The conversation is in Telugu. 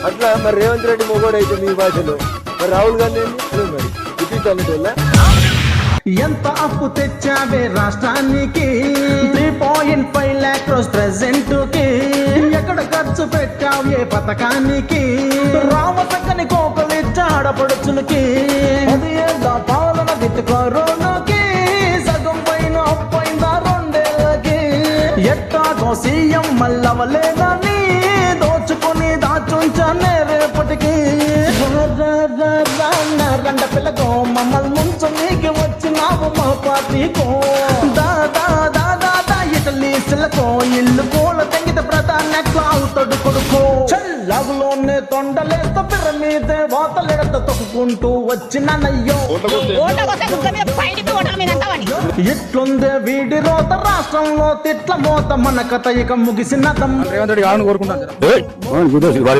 అట్లా మరి రేవంత్ రెడ్డి మొగోడు అయితే మీ భాషలో, మరి రాహుల్ గాంధీ మరి ఇప్పించాలి. ఎంత అప్పు తెచ్చావే రాష్ట్రానికి 3.5 lakh రోజు ప్రెసెంట్ కి ఎక్కడ ఖర్చు పెట్టావు ఏ పథకానికి రామసక్కని కోకలిచ్చాడపడుచులకి 10 ఏళ్ళ పాలన విత్ కరోనాకి సగం పైన అప్పైందా 2 ఏళ్ళకి ఎట్టాగో సీఎం మల్లవలేదని దోచుకొని దాచుంచానే రేపటికి రండ పిల్లకో మమ్మల్ని ముంచు నీకు వచ్చినావు మా పార్టీకో దాదా దాదా ఇటలీ సిల్లకో ఇల్లు పూల తెంగిత ప్రధాన క్లావుతడు కొడుకో చల్లగులోనే తొండలేస్త పిర్ర మీదే వాతలెడత తొక్కుకుంటూ వచ్చినయ్యో ఇట్లుందే వీడి రోత రాష్ట్రంలో తిట్ల మోత మన కథ ఇక ముగిసినదం.